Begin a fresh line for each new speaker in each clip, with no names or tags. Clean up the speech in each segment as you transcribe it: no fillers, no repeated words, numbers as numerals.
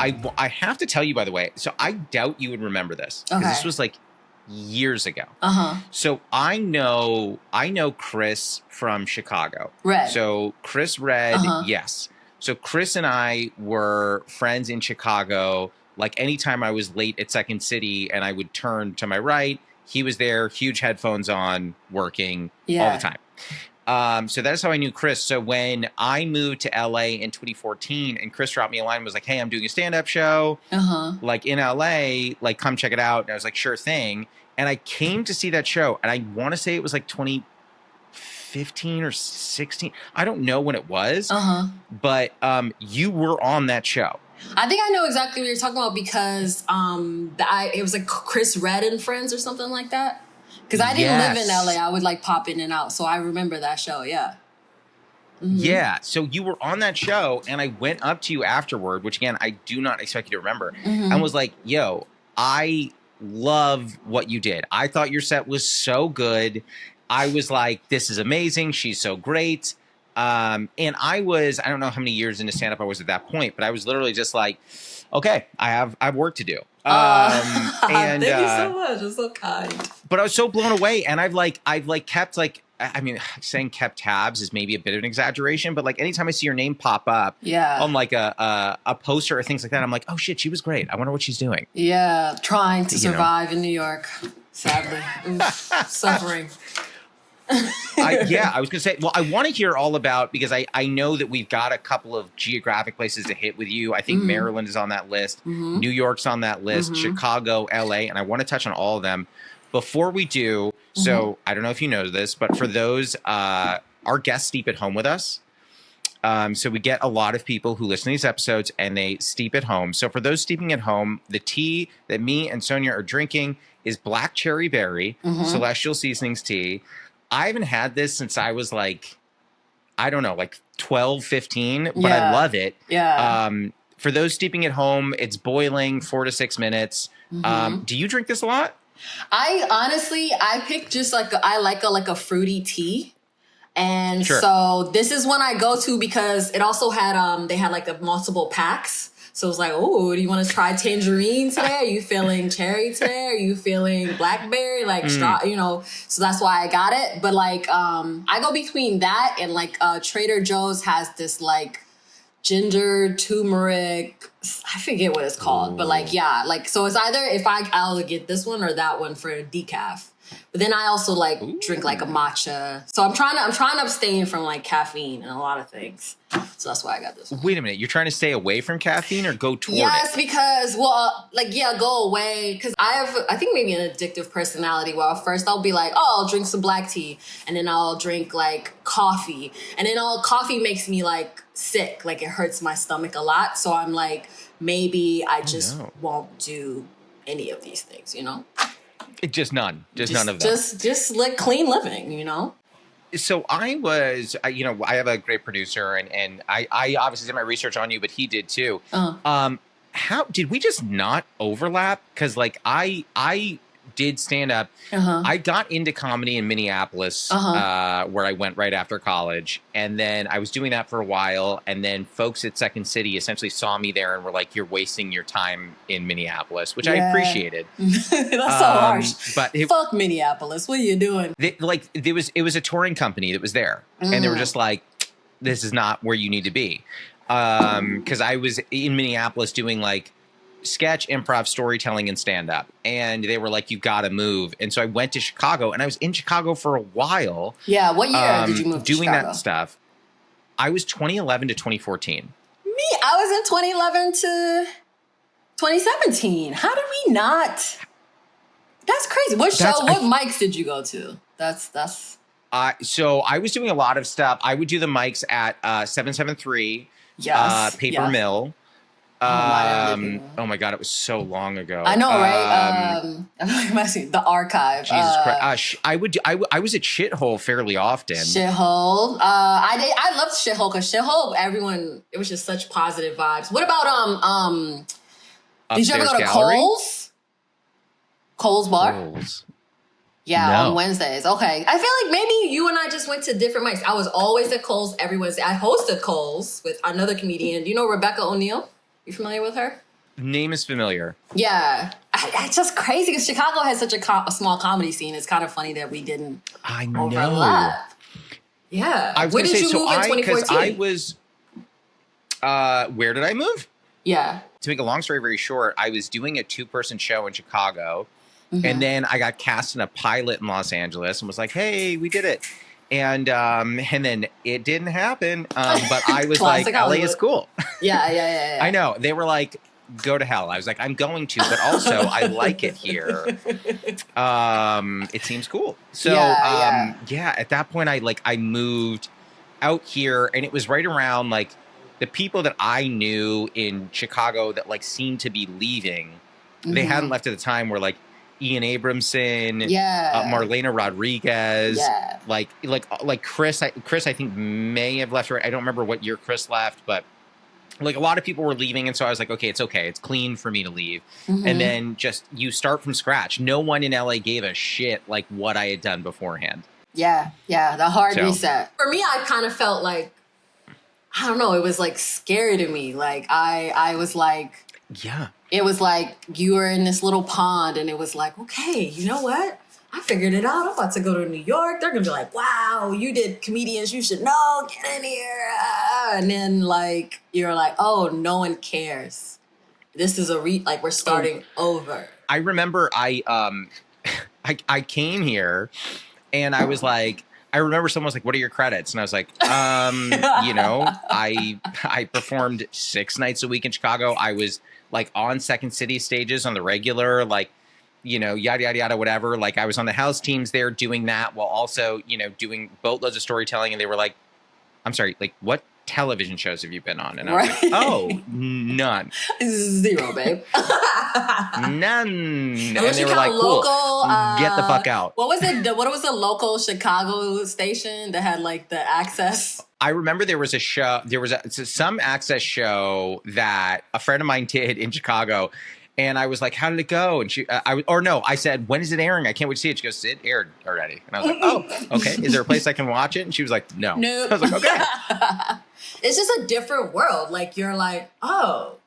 I have to tell you, by the way, so I doubt you would remember this because this was like years ago. So I know Chris from Chicago.
Red.
So Chris Red, yes. So Chris and I were friends in Chicago. Like anytime I was late at Second City and I would turn to my right, he was there, huge headphones on, working all the time. So that's how I knew Chris. So when I moved to LA in 2014 and Chris dropped me a line and was like, hey, I'm doing a stand-up show like in LA, like come check it out. And I was like, sure thing. And I came to see that show and I want to say it was like 2015 or 16. I don't know when it was, but you were on that show.
I think I know exactly what you're talking about because it was like Chris Red and Friends or something like that. Because I didn't live in LA. I would like pop in and out. So I remember that show. Yeah.
Yeah. So you were on that show and I went up to you afterward, which again, I do not expect you to remember, and was like, yo, I love what you did. I thought your set was so good. I was like, this is amazing. She's so great. And I don't know how many years into stand-up I was at that point, but I was literally just like, okay, I have work to do.
And thank you so much. You're so kind.
But I was so blown away, and I've kept I mean, saying kept tabs is maybe a bit of an exaggeration, but like anytime I see your name pop up on like a poster or things like that, I'm like, oh shit, she was great. I wonder what she's doing.
Yeah, trying to survive in New York, sadly. Suffering.
I was going to say, well, I want to hear all about, because I know that we've got a couple of geographic places to hit with you. I think Maryland is on that list. New York's on that list. Chicago, LA. And I want to touch on all of them. Before we do, so I don't know if you know this, but for those, our guests steep at home with us. So we get a lot of people who listen to these episodes and they steep at home. So for those steeping at home, the tea that me and Sonia are drinking is black cherry berry, Celestial Seasonings tea. I haven't had this since I was like, I don't know, like 12, 15, but I love it.
Yeah.
For those steeping at home, it's boiling 4 to 6 minutes. Do you drink this a lot?
I picked just I like a fruity tea. And so this is one I go to because it also had, they had like the multiple packs. So it's like, oh, do you want to try tangerine today? Are you feeling cherry today? Are you feeling blackberry? Like, so that's why I got it. But like, I go between that and like, Trader Joe's has this like ginger, turmeric, I forget what it's called, but like, yeah, like, so it's either I'll get this one or that one for decaf. But then I also like drink like a matcha. So I'm trying to abstain from like caffeine and a lot of things. So that's why I got this one.
Wait a minute. You're trying to stay away from caffeine or go toward it?
Yes, because, go away. Because I have, I think maybe an addictive personality where first I'll be like, oh, I'll drink some black tea. And then I'll drink like coffee. And then coffee makes me like sick. Like it hurts my stomach a lot. So I'm like, maybe I just won't do any of these things, you know?
Just none. Just none of them.
Just like clean living, you know?
So I have a great producer and I obviously did my research on you, but he did too. How did we just not overlap? Because like I did stand up. I got into comedy in Minneapolis, where I went right after college. And then I was doing that for a while. And then folks at Second City essentially saw me there and were like, you're wasting your time in Minneapolis, which I appreciated.
That's so harsh.
But
fuck Minneapolis. What are you doing?
It was a touring company that was there. And they were just like, this is not where you need to be. Because I was in Minneapolis doing like sketch, improv, storytelling, and stand-up. And they were like, you gotta move. And so I went to Chicago, and I was in Chicago for a while.
Yeah, what year did you move to
doing
Chicago?
That stuff. I was 2011 to 2014.
Me, I was in 2011 to 2017. How did we not? That's crazy. What mics did you go to? That's...
So I was doing a lot of stuff. I would do the mics at 773, Paper Mill. Oh my God, it was so long ago.
I know, right? The archive.
Jesus Christ. I was at Shithole fairly often.
Shithole. I loved Shithole because Shithole, it was just such positive vibes. What about did you ever go to Cole's? Cole's Bar?
Cole's.
Yeah, on Wednesdays. Okay. I feel like maybe you and I just went to different mics. I was always at Cole's every Wednesday. I hosted Cole's with another comedian. Do you know Rebecca O'Neill? You familiar with her?
Name is familiar.
Yeah. It's just crazy because Chicago has such a small comedy scene. It's kind of funny that we didn't overlap. Yeah.
I was
Where
did
you
say,
move in 2014?
I was, where did I move?
Yeah.
To make a long story very short, I was doing a 2-person show in Chicago. And then I got cast in a pilot in Los Angeles and was like, hey, we did it. And then it didn't happen. But I was like, LA is cool.
Yeah.
I know. They were like, go to hell. I was like, I'm going to, but also I like it here. It seems cool. So at that point I moved out here, and it was right around like the people that I knew in Chicago that like seemed to be leaving. They hadn't left at the time were like Ian Abramson, Marlena Rodriguez, like Chris. Chris, I think may have left. I don't remember what year Chris left, but like a lot of people were leaving, and so I was like, okay, it's clean for me to leave. And then just you start from scratch. No one in LA gave a shit like what I had done beforehand. Yeah,
the hard reset. For me, I kind of felt like, I don't know, it was like scary to me. Like I was like, it was like you were in this little pond, and it was like, okay, you know what? I figured it out. I'm about to go to New York. They're going to be like, wow, you did comedians. You should know. Get in here. And then, like, you're like, oh, no one cares. This is we're starting over.
I remember I came here, and I was like, I remember someone was like, what are your credits? And I was like, I performed 6 nights a week in Chicago. I was, like, on Second City stages on the regular, like, yada, yada, yada, whatever. Like I was on the house teams there doing that while also, doing boatloads of storytelling. And they were like, I'm sorry, like what television shows have you been on? And I was like, oh, none.
0, babe.
None. And they were like, cool, get the fuck out.
What was the local Chicago station that had like the access?
I remember there was some access show that a friend of mine did in Chicago. And I was like, how did it go? And I said, when is it airing? I can't wait to see it. She goes, it aired already. And I was like, oh, okay. Is there a place I can watch it? And she was like, no.
Nope.
I was like, okay.
It's just a different world. Like, you're like, oh,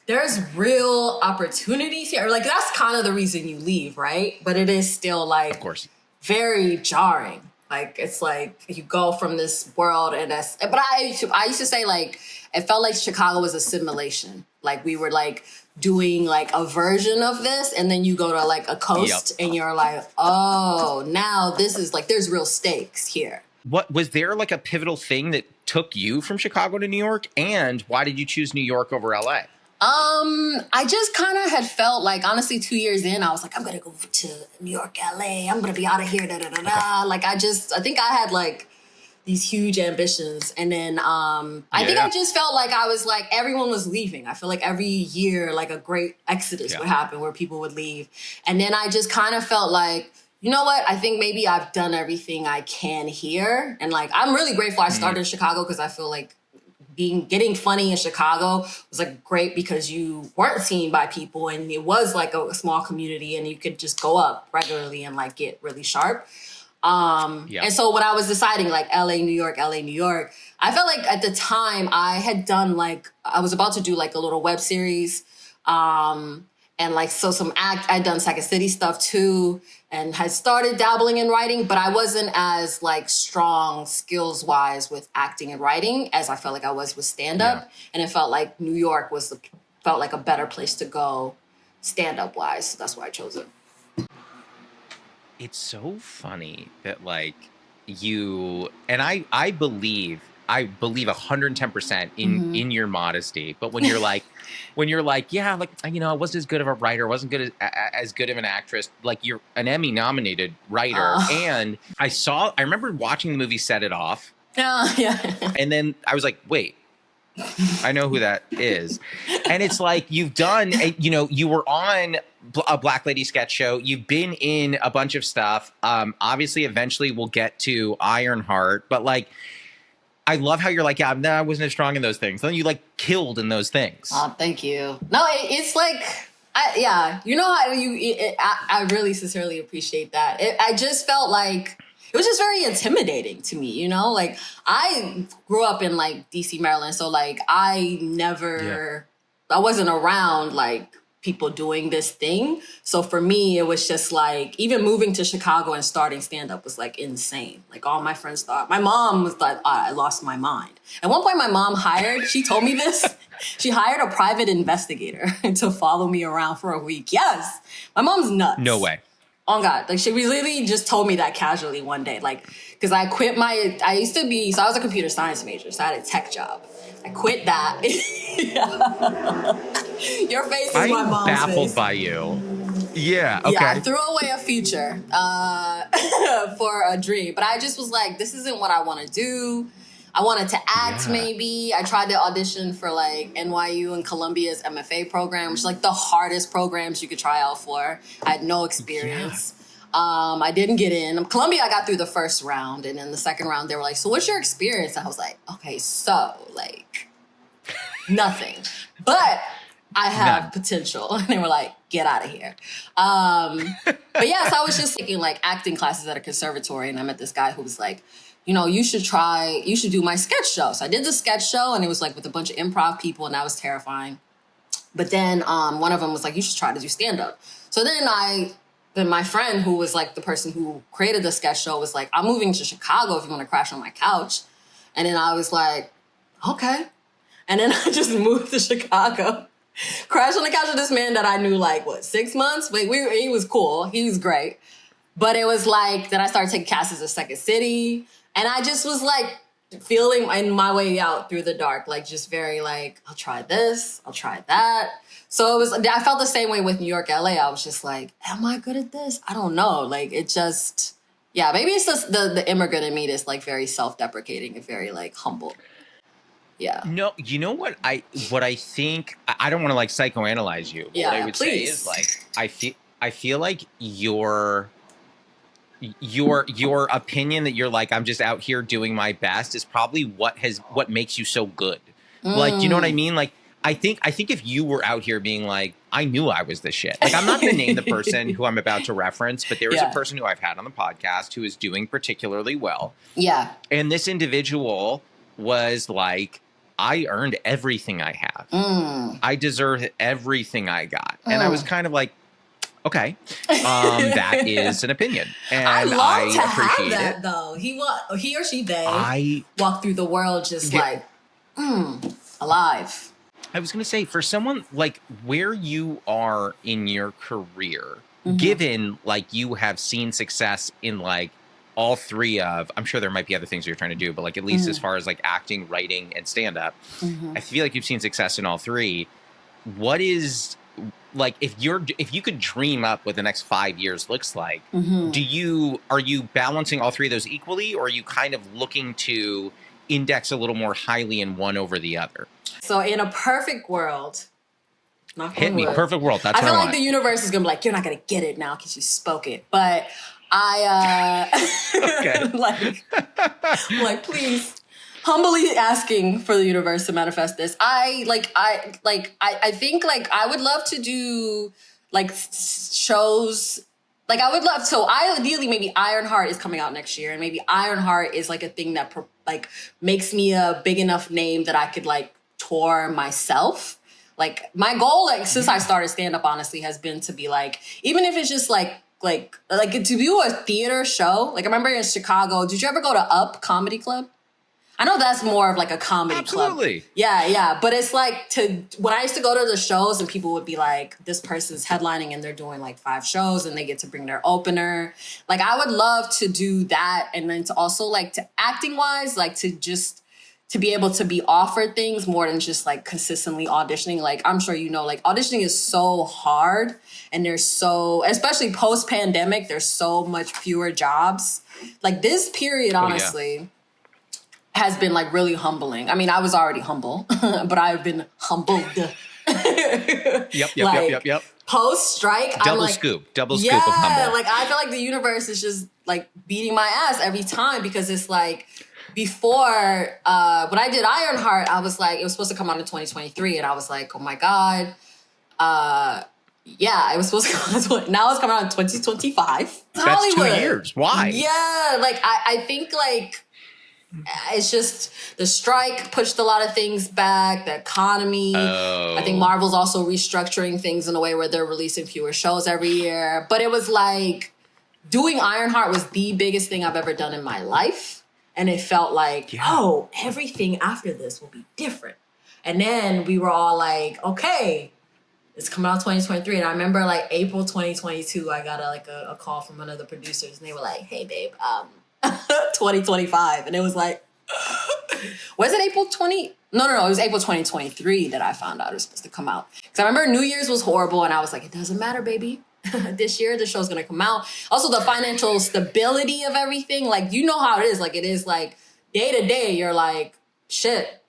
there's real opportunities here. Like, that's kind of the reason you leave, right? But it is still, like, of course, very jarring. Like, it's like you go from this world but I used to say, like, it felt like Chicago was a simulation. Like, we were, like, doing like a version of this, and then you go to like a coast and you're like, oh, now this is like, there's real stakes here.
What was there like a pivotal thing that took you from Chicago to New York, and why did you choose New York over LA?
I just kind of had felt like, honestly, 2 years in, I was like, I'm gonna go to New York, LA, I'm gonna be out of here, Like I think I had like these huge ambitions. And then I think I just felt like I was like, everyone was leaving. I feel like every year, like a great exodus would happen where people would leave. And then I just kind of felt like, you know what? I think maybe I've done everything I can here. And like, I'm really grateful I started in Chicago, because I feel like getting funny in Chicago was like great, because you weren't seen by people, and it was like a small community, and you could just go up regularly and like get really sharp. And so when I was deciding like LA, New York, I felt like at the time I had done like, I was about to do like a little web series. And like, so I'd done Second City stuff too, and had started dabbling in writing, but I wasn't as like strong skills wise with acting and writing as I felt like I was with stand up. And it felt like New York felt like a better place to go stand up wise. So that's why I chose it.
It's so funny that like you, and I believe 110% in your modesty, but when you're like, yeah, like, I wasn't as good of a writer, wasn't good as good of an actress, like you're an Emmy-nominated writer. And I remember watching the movie Set It Off. And then I was like, wait, I know who that is. And it's like, you've done, you were on a Black Lady sketch show. You've been in a bunch of stuff. Obviously, eventually we'll get to Ironheart, but like, I love how you're like, yeah, I wasn't as strong in those things. Then you like killed in those things.
Oh, thank you. No, it's like, I really sincerely appreciate that. I just felt like, it was just very intimidating to me, Like, I grew up in, like, D.C., Maryland, so, like, I never I wasn't around like people doing this thing. So for me, it was just like, even moving to Chicago and starting stand-up was like insane. Like all my friends thought, my mom was like, I lost my mind. At one point my mom she told me this, she hired a private investigator to follow me around for a week. Yes, my mom's nuts.
No way.
Oh God, like she literally just told me that casually one day. Like, cause I quit I was a computer science major, so I had a tech job. I quit that. Your face is my mom's face.
I'm baffled by you. Yeah, okay.
Yeah, I threw away a future for a dream. But I just was like, this isn't what I want to do. I wanted to act maybe. I tried to audition for like NYU and Columbia's MFA program, which is like the hardest programs you could try out for. I had no experience. I didn't get in. Columbia, I got through the first round. And then the second round, they were like, so what's your experience? And I was like, okay, so like nothing. But I have potential. And they were like, get out of here. But yeah, so I was just taking like acting classes at a conservatory. And I met this guy who was like, you know, you should do my sketch show. So I did the sketch show and it was like with a bunch of improv people and that was terrifying. But then one of them was like, you should try to do stand-up. So then my friend who was like the person who created the sketch show was like, I'm moving to Chicago if you want to crash on my couch. And then I was like, okay. And then I just moved to Chicago, crashed on the couch with this man that I knew like, 6 months? He was cool. He was great. But it was like, then I started taking classes at Second City. And I just was like feeling my way out through the dark, like just very like, I'll try this, I'll try that. So I felt the same way with New York, LA. I was just like, am I good at this? I don't know. Like it just, maybe it's just the immigrant in me that's like very self-deprecating and very like humble. Yeah.
No, you know what I think, I don't want to like psychoanalyze you. But what I would say is like, I feel like your opinion that you're like, I'm just out here doing my best is probably what makes you so good. Like, you know what I mean? Like, I think if you were out here being like, I knew I was the shit. Like, I'm not going to name the person who I'm about to reference, but there is a person who I've had on the podcast who is doing particularly well. Yeah. And this individual was like, I earned everything I have. I deserve everything I got. And I was kind of like, okay, that is an opinion, and I appreciate
have that,
it.
Though he or she, they walk through the world just like alive.
I was going to say, for someone like where you are in your career, given like you have seen success in like all three of, I'm sure there might be other things you're trying to do, but like at least as far as like acting, writing, and stand up, I feel like you've seen success in all three. What is like if you could dream up what the next 5 years looks like, are you balancing all three of those equally, or are you kind of looking to index a little more highly in one over the other?
So in a perfect world,
hit me, perfect world. That's
I feel like the universe is gonna be like, you're not gonna get it now because you spoke it, but like please. Humbly asking for the universe to manifest this. I think like I would love to do like shows. Like I would love, so ideally maybe Ironheart is coming out next year, and maybe Ironheart is like a thing that like makes me a big enough name that I could like tour myself. Like my goal, like since I started stand up, honestly, has been to be like, even if it's just like to do a theater show. Like I remember in Chicago, did you ever go to Up Comedy Club? I know that's more of like a comedy club. Yeah. But it's like when I used to go to the shows and people would be like, this person's headlining and they're doing like 5 shows and they get to bring their opener. Like I would love to do that. And then to also like to acting wise, like to be able to be offered things more than just like consistently auditioning. Like I'm sure you know, like auditioning is so hard, and especially post pandemic, there's so much fewer jobs. Like this period, honestly, has been like really humbling. I mean, I was already humble, but I've been humbled. Yep. Post strike,
double scoop of humble.
Like I feel like the universe is just like beating my ass every time, because it's like before when I did Ironheart, I was like, it was supposed to come out in 2023, and I was like, oh my god, it was supposed to come out. Now it's coming out in 2025.
That's Hollywood. 2 years. Why?
Yeah, like I think like. it's just the strike pushed a lot of things back, the economy. I think Marvel's also restructuring things in a way where they're releasing fewer shows every year. But it was like doing Ironheart was the biggest thing I've ever done in my life. And it felt like, oh, everything after this will be different. And then we were all like, okay, it's coming out 2023. And I remember like April 2022, I got a call from one of the producers and they were like, hey babe, 2025. And it was like, was it April 20? No, it was April 2023 that I found out it was supposed to come out. Because I remember New Year's was horrible and I was like, it doesn't matter, baby. This year, the show's going to come out. Also, the financial stability of everything. Like, you know how it is. Like, it is like day to day, you're like, shit,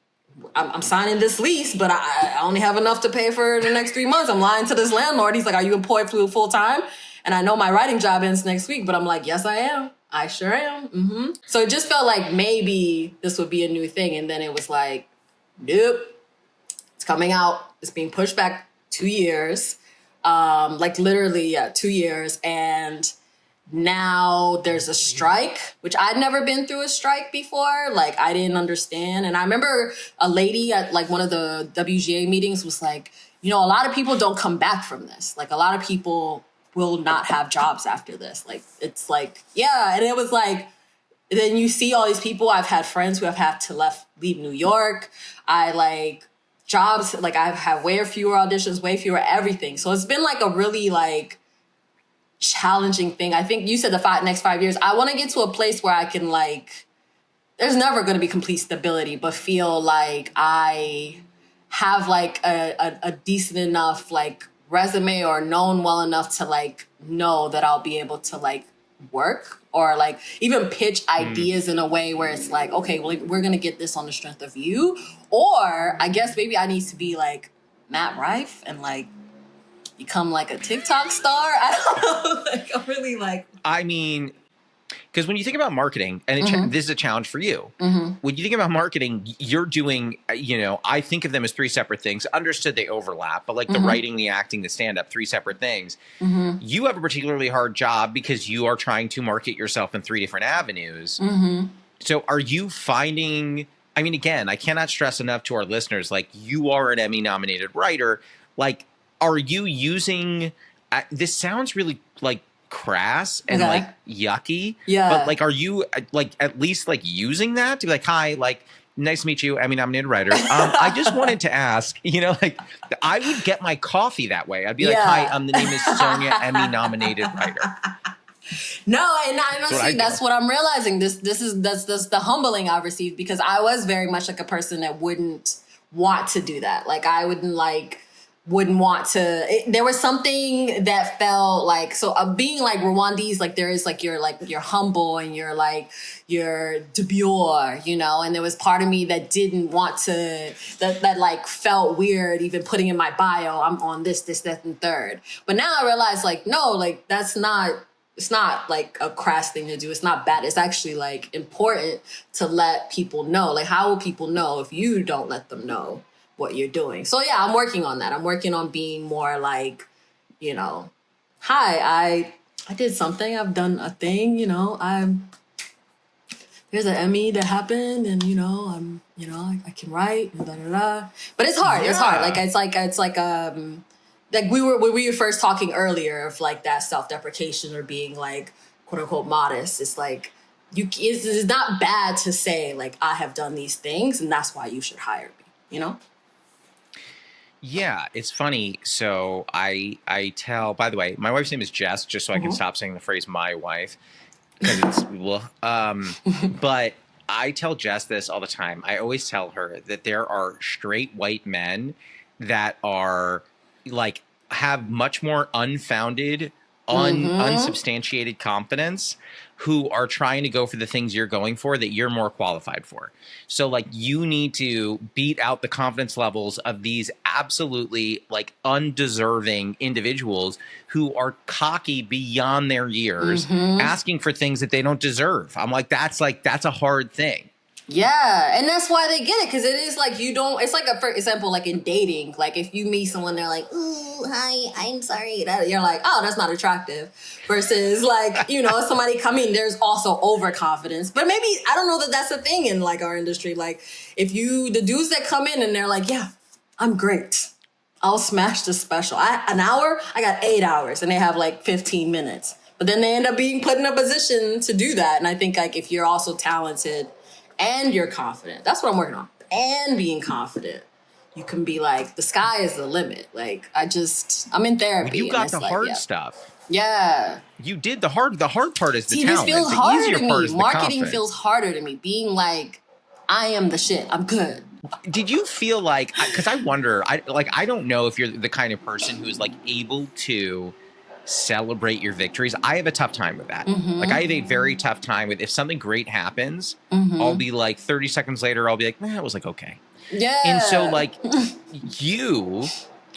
I'm signing this lease, but I only have enough to pay for the next 3 months. I'm lying to this landlord. He's like, are you employed full time? And I know my writing job ends next week, but I'm like, yes, I am. I sure am. Mm-hmm. So it just felt like maybe this would be a new thing. And then it was like, nope, it's coming out. It's being pushed back 2 years. Like literally, 2 years. And now there's a strike, which I'd never been through a strike before. Like I didn't understand. And I remember a lady at like one of the WGA meetings was like, you know, a lot of people don't come back from this. Like a lot of people will not have jobs after this. Like, it's like, yeah. And it was like, then you see all these people. I've had friends who have had to leave New York. I like jobs, like I've had way fewer auditions, way fewer everything. So it's been like a really like challenging thing. I think you said the next 5 years, I want to get to a place where I can like, there's never going to be complete stability, but feel like I have like a decent enough like resume or known well enough to like know that I'll be able to like work or like even pitch ideas in a way where it's like, okay, well, we're going to get this on the strength of you. Or I guess maybe I need to be like Matt Rife and like become like a TikTok star. I don't know. Like I'm really like,
I mean, because when you think about marketing, and this is a challenge for you, when you think about marketing, you're doing, you know, I think of them as three separate things. Understood they overlap, but like the writing, the acting, the stand-up, three separate things. You have a particularly hard job because you are trying to market yourself in three different avenues. So are you finding, I mean, again, I cannot stress enough to our listeners, like you are an Emmy-nominated writer. Like, are you using, this sounds really like crass and like yucky, but like are you like at least like using that to be like, hi, like nice to meet you, Emmy-nominated writer, I just wanted to ask, you know, like I would get my coffee that way. I'd be like, hi, the name is Sonia, Emmy-nominated writer.
No, and honestly, that's what I'm realizing. That's the humbling I've received, because I was very much like a person that wouldn't want to do that. Like I wouldn't want to, there was something that felt like, so being like Rwandese, like there is like you're humble and you're like, you're demure, you know, and there was part of me that didn't want to, that like felt weird even putting in my bio, I'm on this, that, and third. But now I realize like, no, like it's not like a crass thing to do. It's not bad. It's actually like important to let people know. Like how will people know if you don't let them know what you're doing? So yeah, I'm working on that. I'm working on being more like, you know, hi, I did something. I've done a thing, you know, there's an Emmy that happened and, you know, I can write and da da da. But it's hard. Yeah. It's hard. Like, it's like we were first talking earlier of like that self-deprecation or being like, quote unquote, modest. It's like, it's not bad to say like, I have done these things and that's why you should hire me, you know?
Yeah, it's funny. So I tell, by the way, my wife's name is Jess, just so I can stop saying the phrase my wife, because it's, but I tell Jess this all the time. I always tell her that there are straight white men that are like, have much more unfounded, unsubstantiated confidence, who are trying to go for the things you're going for that you're more qualified for. So like you need to beat out the confidence levels of these absolutely like undeserving individuals who are cocky beyond their years, asking for things that they don't deserve. I'm like, that's a hard thing.
Yeah, and that's why they get it, because it is like you don't. It's like for example, like in dating, like if you meet someone, they're like, "Ooh, hi, I'm sorry," you're like, "Oh, that's not attractive." Versus like somebody coming, there's also overconfidence. But maybe I don't know that that's a thing in like our industry. Like if the dudes that come in and they're like, "Yeah, I'm great. I'll smash the special. An hour, I got 8 hours," and they have like 15 minutes. But then they end up being put in a position to do that. And I think like if you're also talented and you're confident, that's what I'm working on. And being confident, you can be like, the sky is the limit. Like I'm in therapy.
You got the hard stuff.
Yeah.
You did the hard part is the
See,
talent.
This feels
the
harder
easier
to
part
me.
is the
Marketing
confidence.
feels harder to me. Being like, I am the shit. I'm good.
Did you feel like, because I wonder, I don't know if you're the kind of person who is like able to celebrate your victories. I have a tough time with that.
Mm-hmm.
Like I have a very tough time with if something great happens, I'll be like 30 seconds later, I'll be like, it was like, okay.
Yeah.
And so like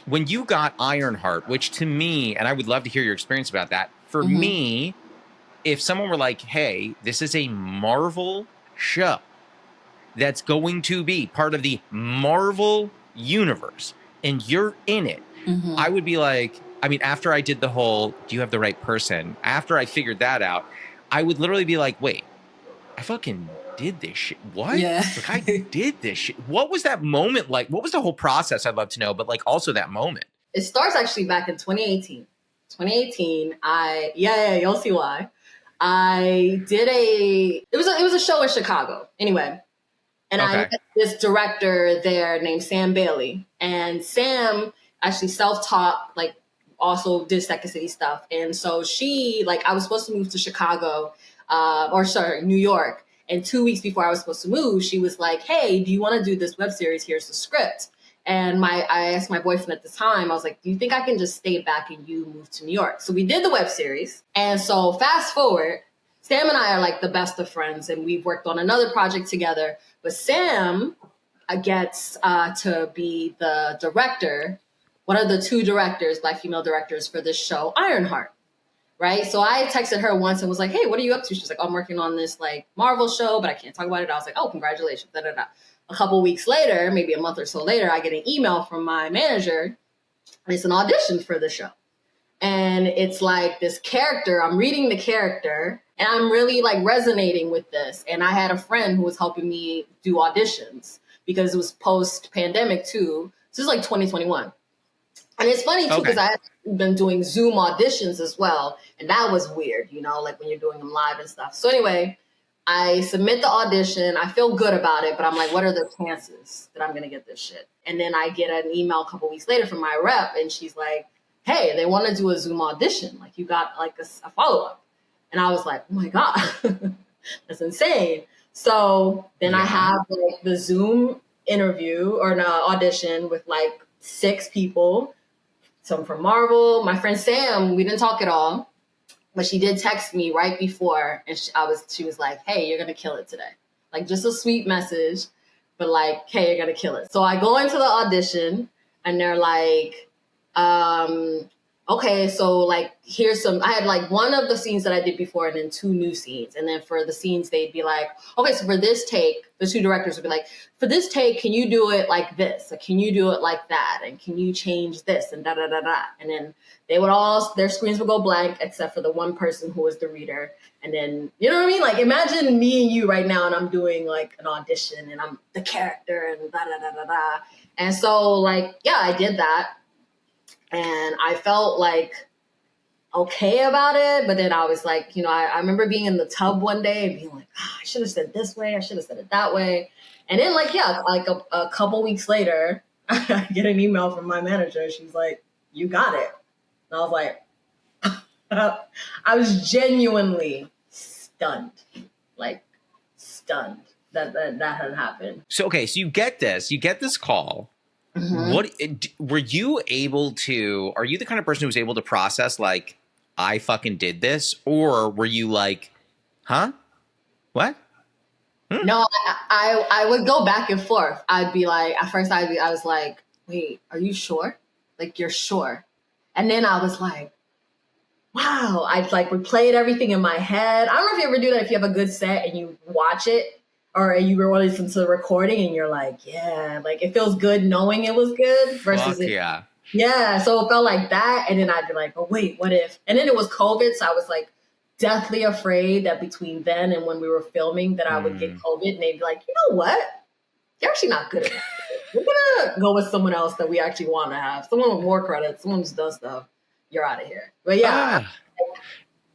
when you got Ironheart, which to me, and I would love to hear your experience about that. For me, if someone were like, hey, this is a Marvel show that's going to be part of the Marvel universe and you're in it, I would be like, I mean, after I did the whole, do you have the right person? After I figured that out, I would literally be like, wait, I fucking did this shit. What?
Yeah.
Like I did this shit. What was that moment like? What was the whole process? I'd love to know, but like also that moment.
It starts actually back in 2018. 2018, you'll see why. I did it was a show in Chicago. Anyway. And I met this director there named Sam Bailey. And Sam actually self-taught, like also did Second City stuff. And so she, like I was supposed to move to Chicago, New York. And 2 weeks before I was supposed to move, she was like, hey, do you want to do this web series? Here's the script. And I asked my boyfriend at the time, I was like, do you think I can just stay back and you move to New York? So we did the web series. And so fast forward, Sam and I are like the best of friends and we've worked on another project together. But Sam gets to be the director, one of the two directors, Black female directors for this show, Ironheart. Right. So I texted her once and was like, hey, what are you up to? She's like, I'm working on this like Marvel show, but I can't talk about it. I was like, oh, congratulations. Da, da, da. A couple weeks later, maybe a month or so later, I get an email from my manager. And it's an audition for the show. And it's like this character, I'm reading the character and I'm really like resonating with this. And I had a friend who was helping me do auditions because it was post-pandemic too. This is like 2021. And it's funny too, because I had been doing Zoom auditions as well. And that was weird, like when you're doing them live and stuff. So anyway, I submit the audition. I feel good about it, but I'm like, what are the chances that I'm going to get this shit? And then I get an email a couple weeks later from my rep and she's like, hey, they want to do a Zoom audition. Like you got like a follow-up. And I was like, oh my God, that's insane. So then I have like the Zoom interview or an audition with like 6 people. Some from Marvel. My friend Sam, we didn't talk at all, but she did text me right before. And she was like, hey, you're going to kill it today. Like just a sweet message, but like, hey, you're going to kill it. So I go into the audition and they're like, okay, so like I had like one of the scenes that I did before and then 2 new scenes. And then for the scenes, they'd be like, okay, so for this take, the 2 directors would be like, for this take, can you do it like this? Or can you do it like that? And can you change this? And da, da, da, da. And then their screens would go blank except for the one person who was the reader. And then, you know what I mean? Like imagine me and you right now and I'm doing like an audition and I'm the character and da, da, da, da, da. And so like, yeah, I did that. And I felt like okay about it. But then I was like, I remember being in the tub one day and being like, I should have said this way. I should have said it that way. And then like a couple weeks later, I get an email from my manager. She's like, you got it. And I was like, I was genuinely stunned, like stunned that had happened.
So, okay. So you get this call. What were you able to, are you the kind of person who was able to process like, I fucking did this? Or were you like, huh? What?
No, I would go back and forth. I'd be like, at first I was like, wait, are you sure? Like, you're sure? And then I was like, wow. I'd like replayed everything in my head. I don't know if you ever do that if you have a good set and you watch it. or you were listening to the recording and you're like, yeah, like it feels good knowing it was good versus
Fuck yeah.
Yeah, so it felt like that. And then I'd be like, oh, wait, what if? And then it was COVID. So I was like deathly afraid that between then and when we were filming that I would get COVID. And they'd be like, you know what? You're actually not good enough. We're going to go with someone else that we actually want to have. Someone with more credit, someone who's done stuff. You're out of here. But yeah,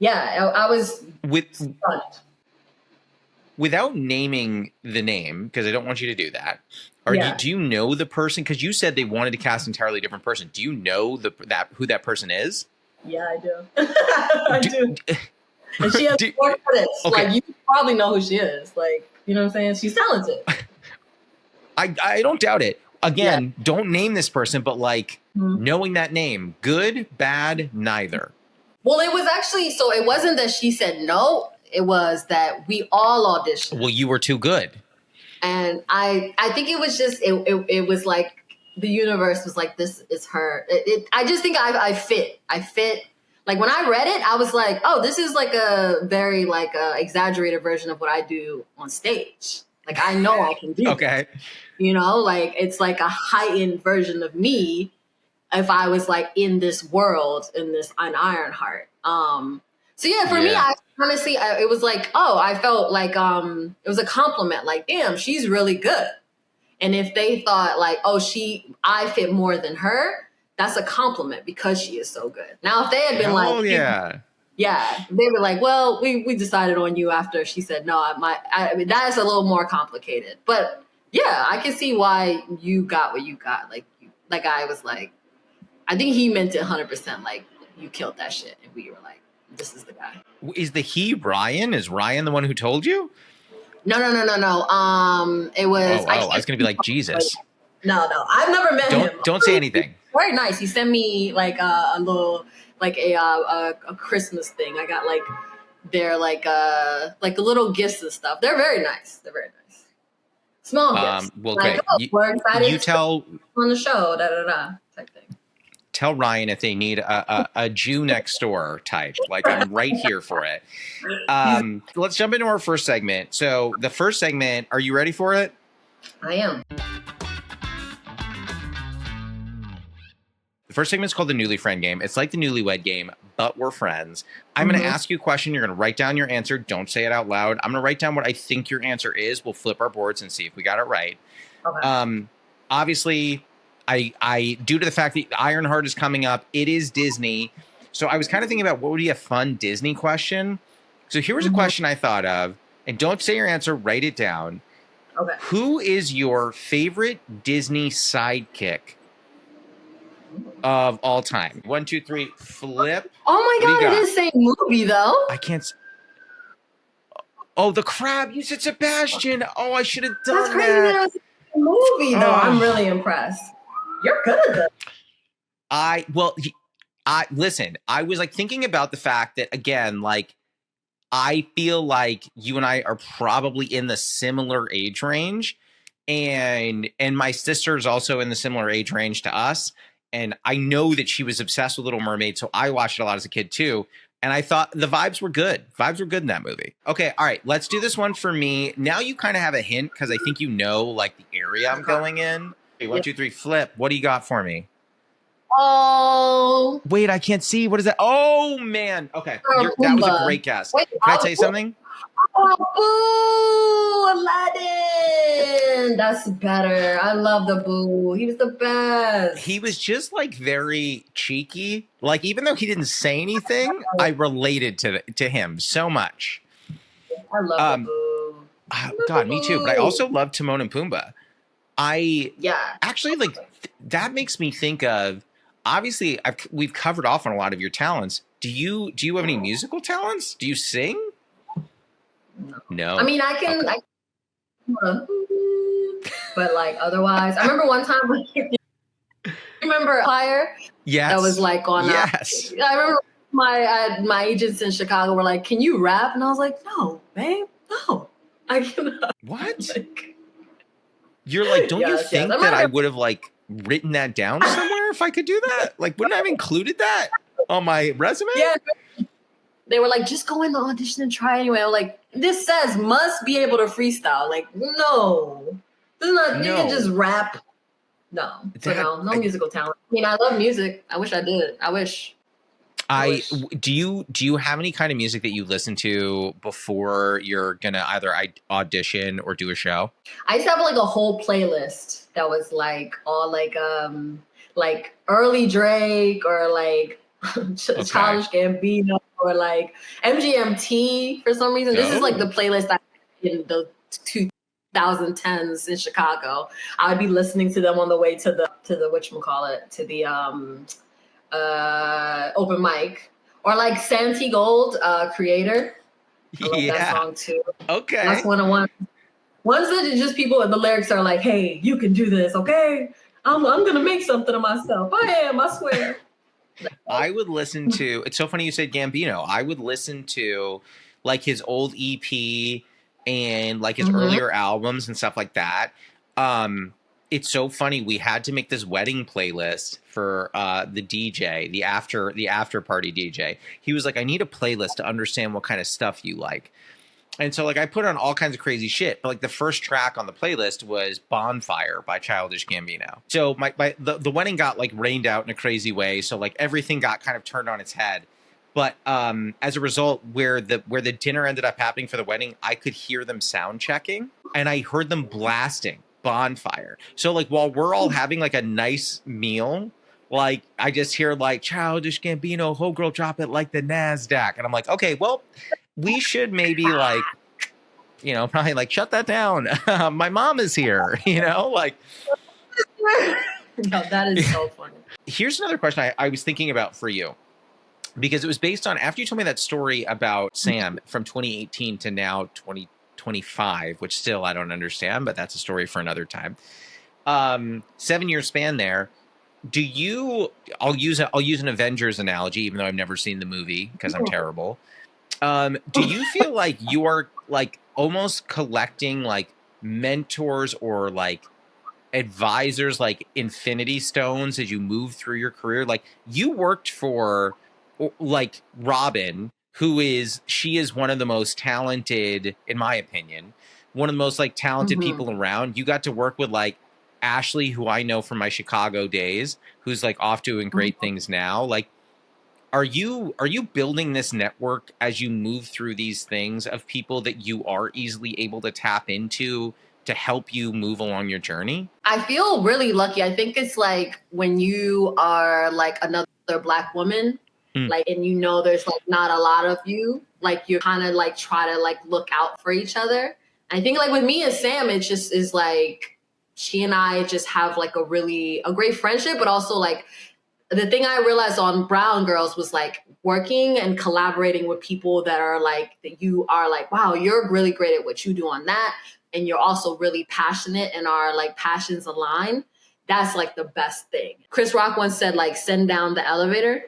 I was stunned.
Without naming the name, because I don't want you to do that, or do you know the person? Because you said they wanted to cast an entirely different person. Do you know who that person is?
Yeah, I do. I do. And she has more credits. Okay. Like, you probably know who she is. Like, you know what I'm saying? She's talented.
I don't doubt it. Again, don't name this person, but like knowing that name, good, bad, neither.
Well, it was actually, so it wasn't that she said no. It was that we all auditioned.
Well, you were too good.
And I think it was just, it was like the universe was like, this is her. I just think I fit. Like when I read it, I was like, oh, this is like a very like exaggerated version of what I do on stage. Like I know I can do
okay.
That. You know, like it's like a heightened version of me if I was like in this world, in Ironheart. So yeah, for me, I honestly, it was like, oh, I felt like it was a compliment. Like, damn, she's really good. And if they thought like, oh, I fit more than her, that's a compliment because she is so good. Now, if they had been they were like, well, we decided on you after she said no. I mean, that is a little more complicated. But yeah, I can see why you got what you got. Like I was like, I think he meant it 100%. Like you killed that shit, and we were like, this is the guy.
Is the he Ryan? Is Ryan the one who told you?
No. It was.
I was gonna be like Jesus.
No. I've never met him.
Don't say anything.
Very nice. He sent me like a little like a Christmas thing. I got like their like little gifts and stuff. They're very nice. Small gifts.
Well,
like,
great.
We're excited.
You tell
on the show. Type thing.
Tell Ryan if they need a Jew next door type. Like I'm right here for it. Let's jump into our first segment. So the first segment, are you ready for it?
I am.
The first segment is called the Newly Friend Game. It's like the Newlywed Game, but we're friends. I'm going to ask you a question. You're going to write down your answer. Don't say it out loud. I'm going to write down what I think your answer is. We'll flip our boards and see if we got it right. Okay. Obviously, I due to the fact that Ironheart is coming up, it is Disney. So I was kind of thinking about what would be a fun Disney question. So here was a question I thought of, and don't say your answer, write it down.
Okay.
Who is your favorite Disney sidekick of all time? 1, 2, 3, flip.
Oh my God, it is the same movie though.
I can't. Oh, the crab. You said Sebastian. Oh, I should have done
That's crazy that. It was a movie though. I'm really impressed. You're good at this.
Listen, I was like thinking about the fact that again, like I feel like you and I are probably in the similar age range, and my sister's also in the similar age range to us. And I know that she was obsessed with Little Mermaid, so I watched it a lot as a kid too. And I thought the vibes were good. Vibes were good in that movie. Okay, all right, let's do this one for me. Now you kind of have a hint because I think you know like the area I'm going in. Okay, 1, 2, 3, flip. What do you got for me?
Oh.
Wait, I can't see. What is that? Oh, man. Okay, that was a great guess. Wait, can I tell you something?
Oh, boo! Aladdin! That's better. I love the boo. He was the best.
He was just like very cheeky. Like even though he didn't say anything, I related to him so much.
I love the boo.
God, me too. But I also love Timon and Pumbaa. Actually like that makes me think of. Obviously, we've covered off on a lot of your talents. Do you have any musical talents? Do you sing? No.
I mean, I can, but like otherwise, I remember one time. Remember Fire?
Yes.
That was like on.
Yes.
I remember my agents in Chicago were like, "Can you rap?" And I was like, "No, babe, no, I cannot."
What? You're like, don't you think that I would have like written that down somewhere if I could do that? Like, wouldn't I have included that on my resume?
Yeah. They were like, just go in the audition and try anyway. I was like, this says must be able to freestyle. Like, no. This is not, you can just rap. No. So no musical talent. I mean, I love music. I wish I did. I wish.
Do you have any kind of music that you listen to before you're gonna either audition or do a show?
I used to have like a whole playlist that was like all like early Drake or like Childish Gambino or like MGMT for some reason. This is like the playlist I in the 2010s in Chicago. I would be listening to them on the way to the whatchamacallit, to the open mic, or like Santi Gold, Creator. I love that song too.
Okay,
that's one of one. Ones that just people, the lyrics are like, "Hey, you can do this, okay? I'm gonna make something of myself. I swear."
I would listen to. It's so funny you said Gambino. I would listen to like his old EP and like his earlier albums and stuff like that. It's so funny. We had to make this wedding playlist for the DJ, the after party DJ. He was like, I need a playlist to understand what kind of stuff you like. And so like I put on all kinds of crazy shit. But like the first track on the playlist was Bonfire by Childish Gambino. So the wedding got like rained out in a crazy way. So like everything got kind of turned on its head. But as a result, where the dinner ended up happening for the wedding, I could hear them sound checking and I heard them blasting Bonfire. So like while we're all having like a nice meal, like I just hear like Childish Gambino, "Ho girl, drop it like the NASDAQ," and I'm like, okay, well, we should maybe like, probably like shut that down. My mom is here, like.
No, that is so funny.
Here's another question I was thinking about for you, because it was based on after you told me that story about Sam from 2018 to now 2025, which still I don't understand, but that's a story for another time. 7-year span there. I'll use an Avengers analogy, even though I've never seen the movie because I'm terrible. Do you feel like you are like almost collecting like mentors or like advisors, like Infinity Stones, as you move through your career? Like you worked for like Robin, she is one of the most talented, in my opinion, one of the most like talented people around. You got to work with like Ashley, who I know from my Chicago days, who's like off doing great things now. Like, are you building this network as you move through these things of people that you are easily able to tap into to help you move along your journey?
I feel really lucky. I think it's like when you are like another Black woman, like, and there's like not a lot of you, like you kind of like try to like look out for each other. I think like with me and Sam, it just is like she and I just have like a great friendship, but also like the thing I realized on Brown Girls was like working and collaborating with people that are like, that you are like, wow, you're really great at what you do on that. And you're also really passionate and our like passions align. That's like the best thing. Chris Rock once said like, send down the elevator.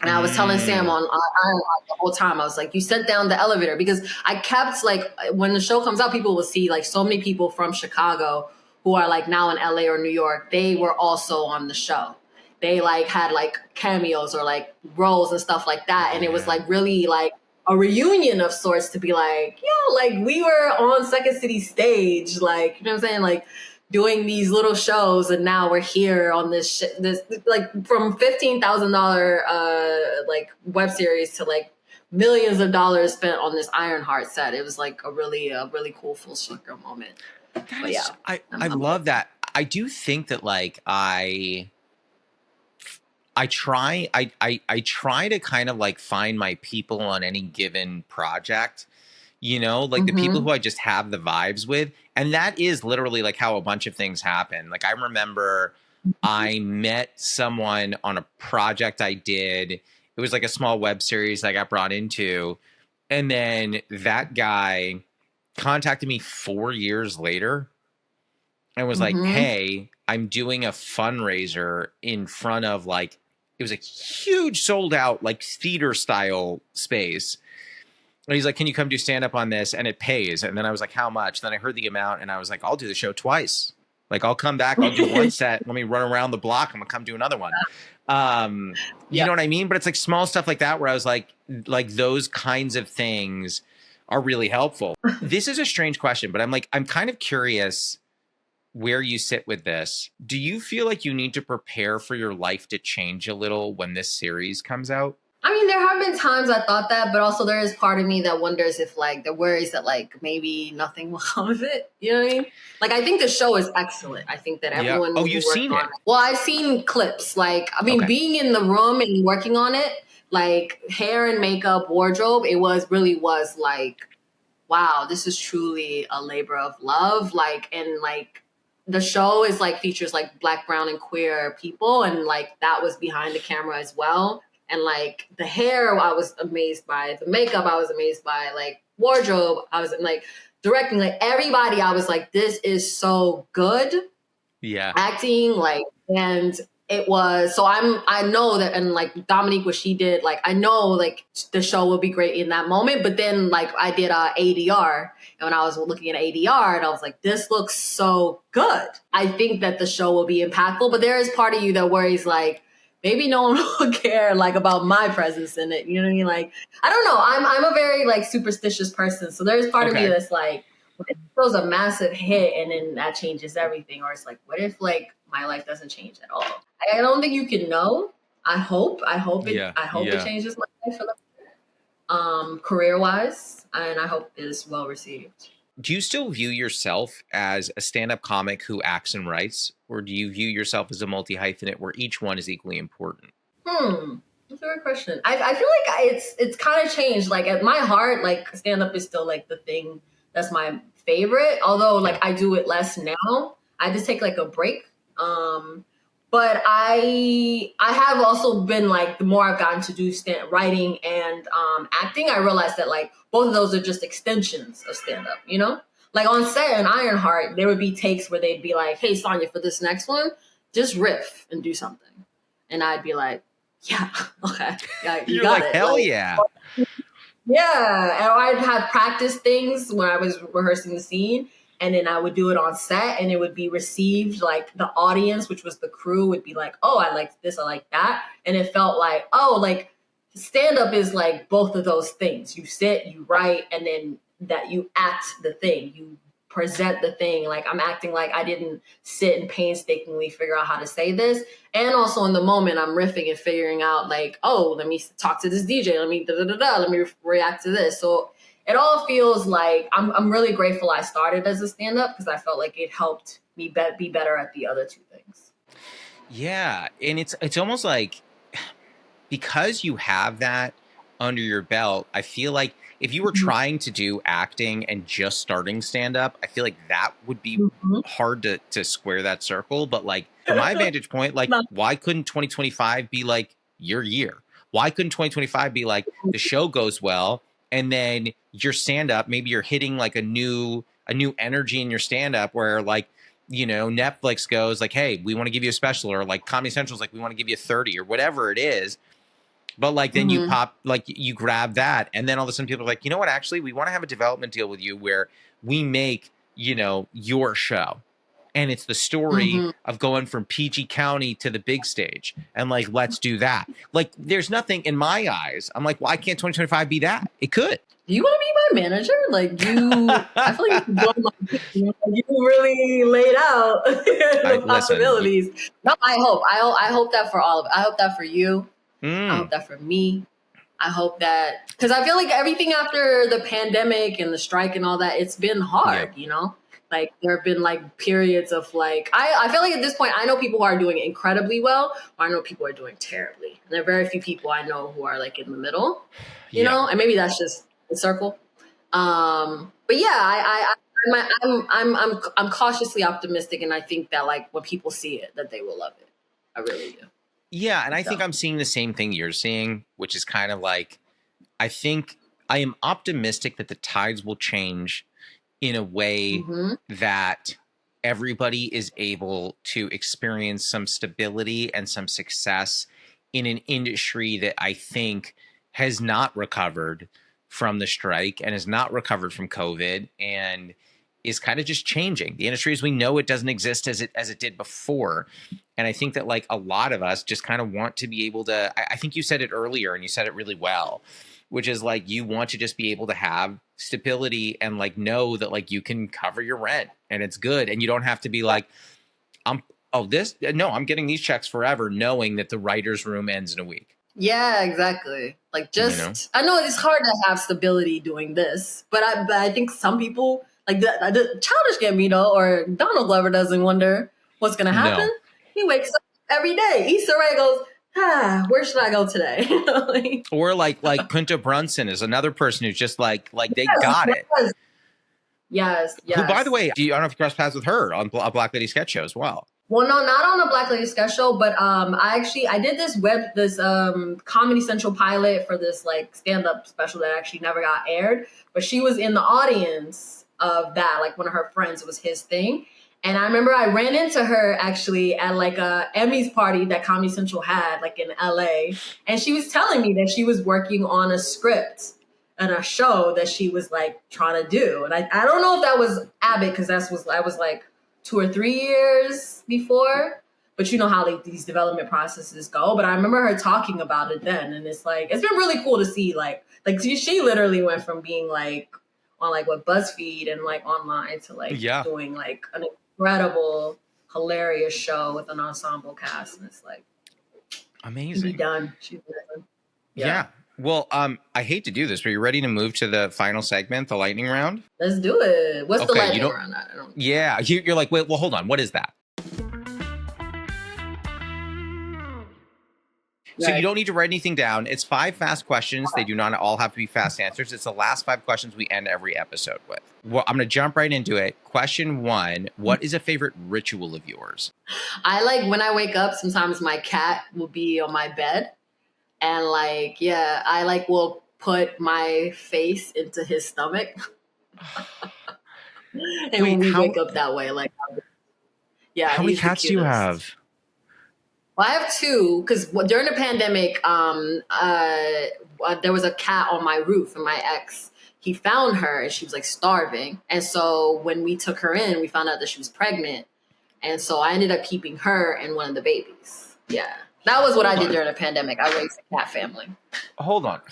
And I was telling Sam on Ironheart the whole time, I was like, you sent down the elevator, because I kept like, when the show comes out, people will see like so many people from Chicago who are like now in LA or New York. They were also on the show. They like had like cameos or like roles and stuff like that. And it was like really like a reunion of sorts to be like, like we were on Second City stage, like, you know what I'm saying? Like doing these little shows, and now we're here on this like from $15,000 like web series to like millions of dollars spent on this Ironheart set. It was like a really cool full circle moment. But yeah,
I love that. I do think that like I try to kind of like find my people on any given project, like the people who I just have the vibes with. And that is literally like how a bunch of things happen. Like I remember I met someone on a project I did. It was like a small web series I got brought into. And then that guy contacted me 4 years later and was like, hey, I'm doing a fundraiser in front of like, it was a huge sold out like theater style space. And he's like, can you come do stand up on this? And it pays. And then I was like, how much? Then I heard the amount and I was like, I'll do the show twice. Like I'll come back, I'll do one set. Let me run around the block. I'm gonna come do another one. You know what I mean? But it's like small stuff like that where I was like those kinds of things are really helpful. This is a strange question, but I'm kind of curious where you sit with this. Do you feel like you need to prepare for your life to change a little when this series comes out?
I mean, there have been times I thought that, but also there is part of me that wonders if like the worries that like maybe nothing will come of it. You know what I mean? Like I think the show is excellent. I think that everyone
Oh, you've seen it?
Well, I've seen clips. Like I mean, being in the room and working on it, like hair and makeup, wardrobe, it was like, wow, this is truly a labor of love. Like and like the show is like features like Black, brown, and queer people, and like that was behind the camera as well. And like the hair, I was amazed by. The makeup, I was amazed by. Like wardrobe, I was like directing. Like everybody, I was like, this is so good.
Yeah,
acting like, and it was. So I know that, and like Dominique, what she did, like I know like the show will be great in that moment. But then like I did ADR, and when I was looking at ADR, and I was like, this looks so good. I think that the show will be impactful. But there is part of you that worries like, maybe no one will care like about my presence in it. You know what I mean? Like, I don't know. I'm a very like superstitious person. So there's part of me that's like, what if it was a massive hit and then that changes everything? Or it's like, what if like my life doesn't change at all? I don't think you can know. I hope it changes my life for career wise. And I hope it is well received.
Do you still view yourself as a stand-up comic who acts and writes, or do you view yourself as a multi-hyphenate where each one is equally important?
That's a great question. I feel like it's kind of changed. Like at my heart, like stand-up is still like the thing that's my favorite. Although like I do it less now. I just take like a break. But I have also been like, the more I've gotten to do writing and acting, I realized that like both of those are just extensions of stand-up, you know? Like on set in Ironheart, there would be takes where they'd be like, hey, Sonia, for this next one, just riff and do something. And I'd be like, yeah, okay. Yeah, you got it.
Hell
like,
yeah.
Yeah. And I'd have practice things when I was rehearsing the scene. And then I would do it on set and it would be received like the audience, which was the crew, would be like, oh, I like this, I like that. And it felt like, oh, like stand-up is like both of those things. You sit, you write, and then that you act the thing. You present the thing. Like I'm acting like I didn't sit and painstakingly figure out how to say this. And also in the moment, I'm riffing and figuring out like, oh, let me talk to this DJ. Let me let me react to this. So it all feels like I'm really grateful I started as a stand-up because I felt like it helped me be better at the other two things.
Yeah, and it's almost like because you have that under your belt, I feel like if you were trying to do acting and just starting stand-up, I feel like that would be hard to square that circle. But like from my vantage point, like why couldn't 2025 be like your year? Why couldn't 2025 be like the show goes well and then your stand-up, maybe you're hitting like a new energy in your stand-up where like, you know, Netflix goes like, hey, we want to give you a special, or like Comedy Central's like, we want to give you 30 or whatever it is. But like, then you pop, like you grab that. And then all of a sudden people are like, you know what, actually, we want to have a development deal with you where we make, you know, your show. And it's the story of going from PG County to the big stage. And like, let's do that. Like, there's nothing in my eyes. I'm like, why can't 2025 be that? It could.
Do you want to be my manager? Like I feel like you really laid out the possibilities. Listen, no, I hope that for all of it. I hope that for you. I hope that for me. I hope that, because I feel like everything after the pandemic and the strike and all that, it's been hard, you know? Like there have been like periods of like, I feel like at this point, I know people who are doing incredibly well, or I know people who are doing terribly. And there are very few people I know who are like in the middle, you know? And maybe that's just the circle. But yeah, I'm cautiously optimistic, and I think that like when people see it, that they will love it. I really do.
Yeah, and I think I'm seeing the same thing you're seeing, which is kind of like, I think I am optimistic that the tides will change in a way that everybody is able to experience some stability and some success in an industry that I think has not recovered from the strike and has not recovered from COVID and is kind of just changing. The industry as we know it doesn't exist as it did before. And I think that like a lot of us just kind of want to be able to, I think you said it earlier and you said it really well, which is like you want to just be able to have stability and like know that like you can cover your rent and it's good, and you don't have to be like, I'm getting these checks forever, knowing that the writer's room ends in a week.
Yeah, exactly. Like, just I know it's hard to have stability doing this, but I think some people like the Childish Gambino or Donald Glover doesn't wonder what's gonna happen.
No.
He wakes up every day. Easter egg goes, where should I go today? Like,
or like Punta Brunson is another person who's just like they got it.
Yes.
Who, by the way, I don't know if you crossed paths with her on a Black Lady sketch show as well.
Well, no, not on a Black Lady sketch show, but I did this Comedy Central pilot for this like stand-up special that actually never got aired. But she was in the audience of that, like one of her friends. It was his thing. And I remember I ran into her actually at like a Emmys party that Comedy Central had like in LA. And she was telling me that she was working on a script and a show that she was like trying to do. And I don't know if that was Abbott, because I was like 2 or 3 years before, but you know how these development processes go. But I remember her talking about it then, and it's like it's been really cool to see like she literally went from being like on like what BuzzFeed and like online to like doing like an incredible, hilarious show with an ensemble cast, and it's like
amazing.
She's done. She's done.
Yeah. Well, I hate to do this, but are you ready to move to the final segment, the lightning round?
Let's do it. What's the lightning round? I don't.
Yeah, you're like, wait, well, hold on. What is that? So you don't need to write anything down. It's 5 fast questions. They do not all have to be fast answers. It's the last 5 questions we end every episode with. Well, I'm going to jump right into it. Question 1, what is a favorite ritual of yours?
I like when I wake up, sometimes my cat will be on my bed. And like, I like will put my face into his stomach. And when we wake up that way, like,
how many cats do you have?
Well, I have 2, because during the pandemic, there was a cat on my roof, and my ex, he found her and she was like starving. And so when we took her in, we found out that she was pregnant. And so I ended up keeping her and one of the babies. Yeah. That was what I did during the pandemic. I raised a cat family. Hold on.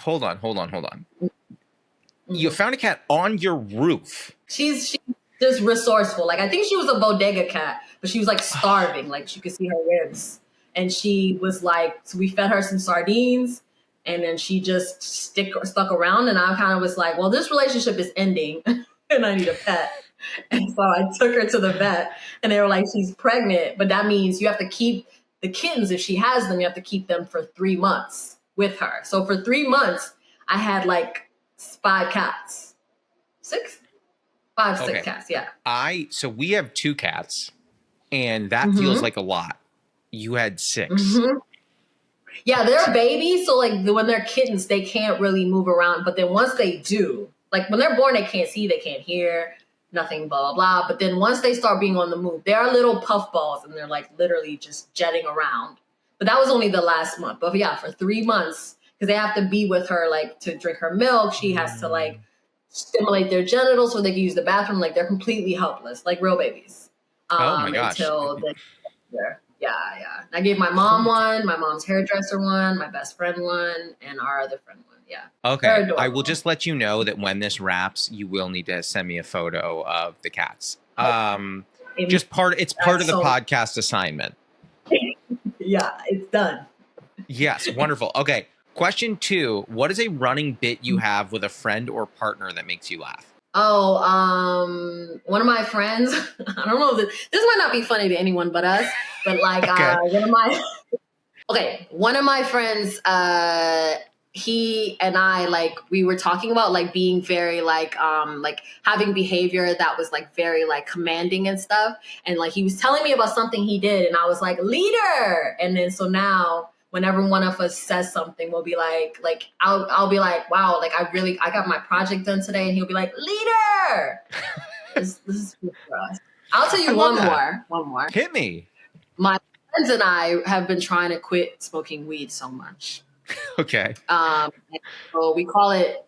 You found a cat on your roof.
She's just resourceful. Like, I think she was a bodega cat, but she was like starving. Like, you could see her ribs. And she was like, so we fed her some sardines, and then she just stuck around. And I kind of was like, well, this relationship is ending and I need a pet. And so I took her to the vet, and they were like, she's pregnant, but that means you have to keep the kittens, if she has them, you have to keep them for 3 months with her. So for 3 months, I had like 5 cats. 6 cats, yeah.
So we have 2 cats, and that feels like a lot. You had 6.
Mm-hmm. Yeah, they're babies, so like when they're kittens, they can't really move around. But then once they do, like when they're born, they can't see, they can't hear, nothing, blah, blah, blah. But then once they start being on the move, they are little puff balls, and they're like literally just jetting around. But that was only the last month. But yeah, for 3 months, because they have to be with her, like to drink her milk. She has to like stimulate their genitals so they can use the bathroom. Like they're completely helpless, like real babies.
Oh my gosh.
Until they're Yeah. I gave my mom one, my mom's hairdresser one, my best friend one, and our other friend one. Yeah.
Okay. I will just let you know that when this wraps, you will need to send me a photo of the cats. It's part of the podcast assignment.
Yeah, it's done.
Yes, wonderful. Okay. Question 2, what is a running bit you have with a friend or partner that makes you laugh?
Oh, one of my friends, I don't know, this might not be funny to anyone but us, but like one of my friends, he and I, like, we were talking about like being very like having behavior that was like very like commanding and stuff. And like he was telling me about something he did, and I was like, leader. And then so now whenever one of us says something, we'll be like I'll be like, wow, like I got my project done today, and he'll be like, leader. this is good for us. I'll tell you one more.
Hit me.
My friends and I have been trying to quit smoking weed so much.
Okay.
So we call it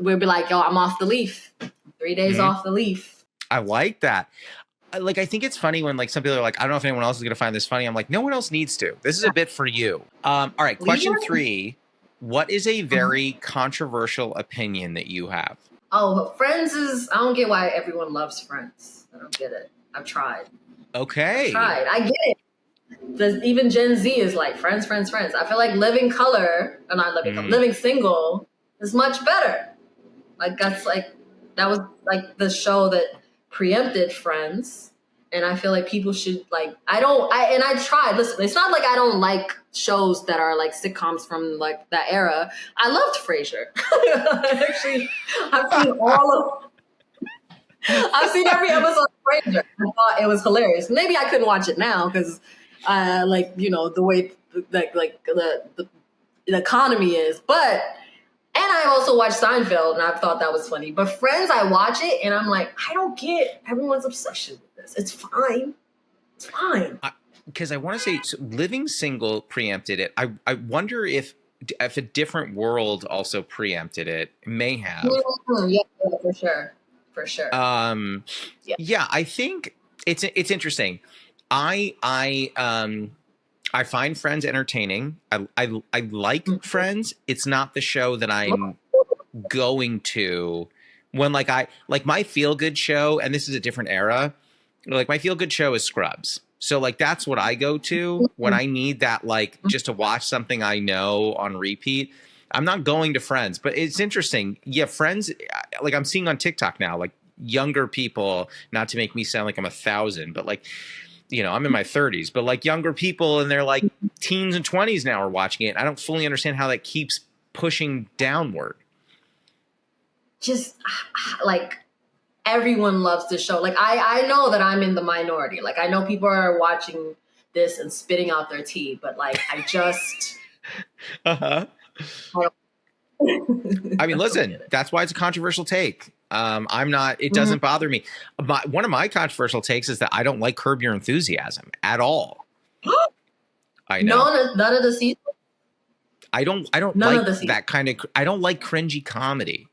we'll be like, yo, I'm off the leaf. 3 days off the leaf.
I like that. Like, I think it's funny when like some people are like, I don't know if anyone else is going to find this funny. I'm like, no one else needs to. This is a bit for you. All right. Question 3. What is a very controversial opinion that you have?
Oh, Friends is, I don't get why everyone loves Friends. I don't get it. I've tried.
Okay.
I get it. Even Gen Z is like Friends, Friends, Friends. I feel like Living Color, or not Living Color, Living Single is much better. Like that was like the show that preempted Friends. And I feel like people should like, I tried, listen, it's not like I don't like shows that are like sitcoms from like that era. I loved Frasier. Actually, I've seen every episode of Frasier. I thought it was hilarious. Maybe I couldn't watch it now because like, you know, the way like the economy is, but and I also watched Seinfeld, and I thought that was funny. But Friends, I watch it, and I'm like, I don't get everyone's obsession with this. It's fine. It's fine.
Because I want to say, so Living Single preempted it. I wonder if a different world also preempted it. It may have.
Yeah, for sure. For sure.
Yeah, I think it's interesting. I find Friends entertaining. I like Friends. It's not the show that I'm going to when like my feel good show, and this is a different era. Like my feel good show is Scrubs. So like that's what I go to when I need that, like just to watch something I know on repeat. I'm not going to Friends, but it's interesting. Yeah, Friends, like I'm seeing on TikTok now, like younger people, not to make me sound like I'm 1,000, but like, you know, I'm in my 30s, but like younger people and they're like teens and 20s now are watching it. I don't fully understand how that keeps pushing downward.
Just like everyone loves this show. Like I know that I'm in the minority. Like I know people are watching this and spitting out their tea, but like I just
I mean, listen, that's why it's a controversial take. I'm not, it doesn't bother me. One of my controversial takes is that I don't like Curb Your Enthusiasm at all. I know.
None of the seasons.
I don't like that kind of, I don't like cringy comedy.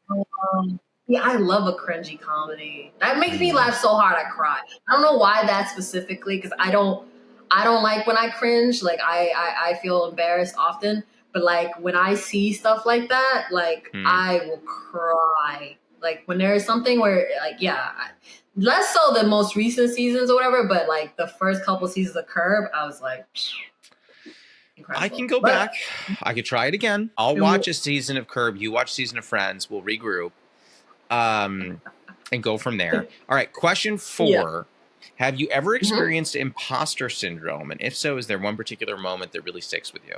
Yeah, I love a cringy comedy. That makes me laugh so hard I cry. I don't know why that specifically, because I don't like when I cringe. Like I feel embarrassed often. But like when I see stuff like that, like I will cry. Like when there is something where like, yeah, less so the most recent seasons or whatever, but like the first couple seasons of Curb, I was like, incredible.
I can go back. I could try it again. I'll watch a season of Curb. You watch a season of Friends. We'll regroup and go from there. All right. Question 4. Yeah. Have you ever experienced imposter syndrome? And if so, is there one particular moment that really sticks with you?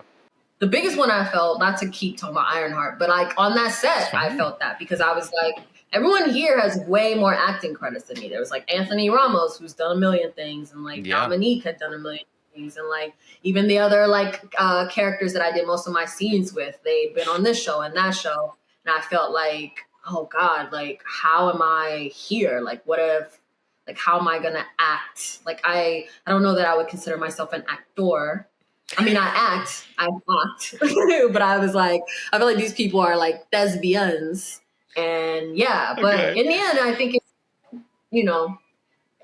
The biggest one I felt, not to keep talking about Ironheart, but like on that set, I felt that because I was like, everyone here has way more acting credits than me. There was like Anthony Ramos, who's done a million things, and like Dominique had done a million things, and like even the other like characters that I did most of my scenes with, they'd been on this show and that show, and I felt like, oh God, like how am I here? Like what if, like how am I gonna act? Like I don't know that I would consider myself an actor. I mean, I act, but I was like, I feel like these people are like thespians, and yeah. But in the end, I think it's, you know,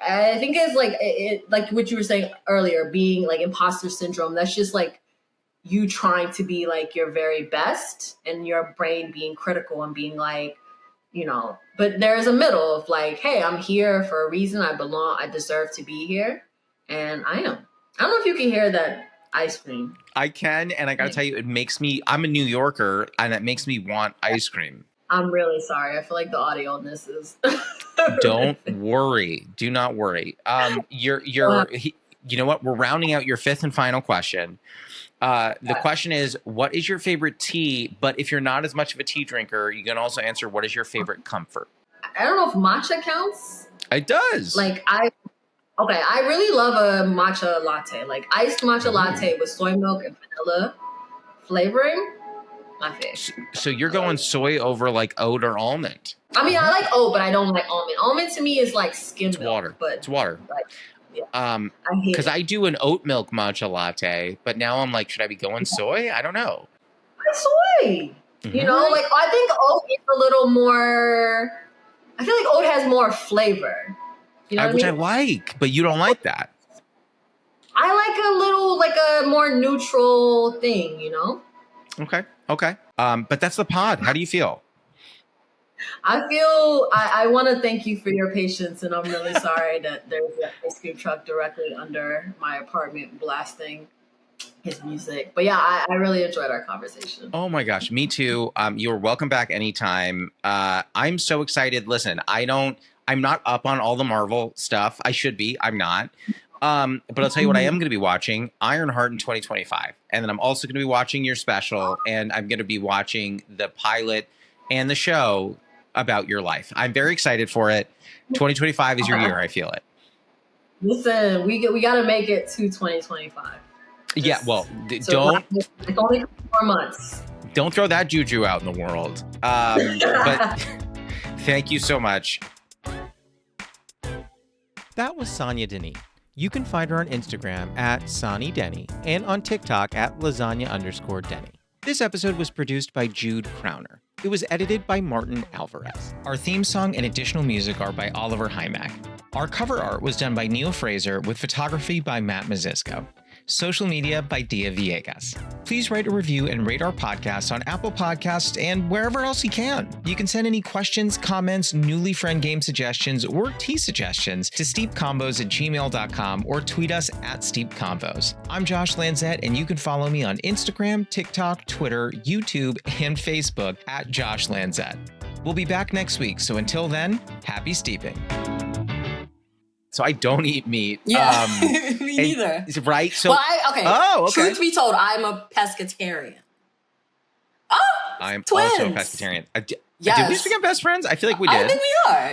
I think it's like like what you were saying earlier, being like imposter syndrome. That's just like you trying to be like your very best, and your brain being critical and being like, you know. But there's a middle of like, hey, I'm here for a reason. I belong. I deserve to be here, and I am. I don't know if you can hear that. Ice cream.
I can, and I gotta tell you, it makes me, I'm a New Yorker, and it makes me want ice cream.
I'm really sorry. I feel like the audio on this is...
Don't worry. Do not worry. You know what? We're rounding out your 5th and final question. The question is, what is your favorite tea? But if you're not as much of a tea drinker, you can also answer, what is your favorite comfort?
I don't know if matcha counts.
It does.
Like, okay, I really love a matcha latte. Like iced matcha latte with soy milk and vanilla flavoring. My favorite.
So you're going soy over like oat or almond?
I mean, I like oat, but I don't like almond. Almond to me is like skim milk.
Water.
But
it's water.
Like, yeah.
Because I do an oat milk matcha latte, but now I'm like, should I be going soy? I don't know.
Soy. You know, like I think oat is a little more. I feel like oat has more flavor. You know
which
I mean?
I like, but you don't like that.
I like a little, like a more neutral thing, you know?
Okay. But that's the pod. How do you feel?
I want to thank you for your patience, and I'm really sorry that there's an ice cream truck directly under my apartment blasting his music. But yeah, I really enjoyed our conversation.
Oh my gosh, me too. You're welcome back anytime. I'm so excited. Listen, I'm not up on all the Marvel stuff. I should be. I'm not. But I'll tell you what I am going to be watching, Ironheart in 2025. And then I'm also going to be watching your special, and I'm going to be watching the pilot and the show about your life. I'm very excited for it. 2025 is your year. I feel it.
Listen, we got to make it to 2025.
Yeah, well,
it's
don't.
It's only 4 months.
Don't throw that juju out in the world. But thank you so much. That was Sonia Denis. You can find her on Instagram at Sonia Denis and on TikTok at lasagna_Denny. This episode was produced by Jude Crowner. It was edited by Martin Alvarez. Our theme song and additional music are by Oliver Hymack. Our cover art was done by Neil Fraser with photography by Matt Mazisco. Social media by Dia Villegas. Please write a review and rate our podcast on Apple Podcasts and wherever else you can. You can send any questions, comments, newly friend game suggestions, or tea suggestions to steepcombos@gmail.com or tweet us at steepcombos. I'm Josh Lanzet, and you can follow me on Instagram, TikTok, Twitter, YouTube, and Facebook at Josh Lanzet. We'll be back next week, so until then, happy steeping. So I don't eat meat.
Yeah, me neither.
Right? So,
okay.
Oh, okay.
Truth be told, I'm a pescatarian. Oh,
I'm
twins.
also a pescatarian.
Yes.
Did we just become best friends? I feel like we did.
I think we are.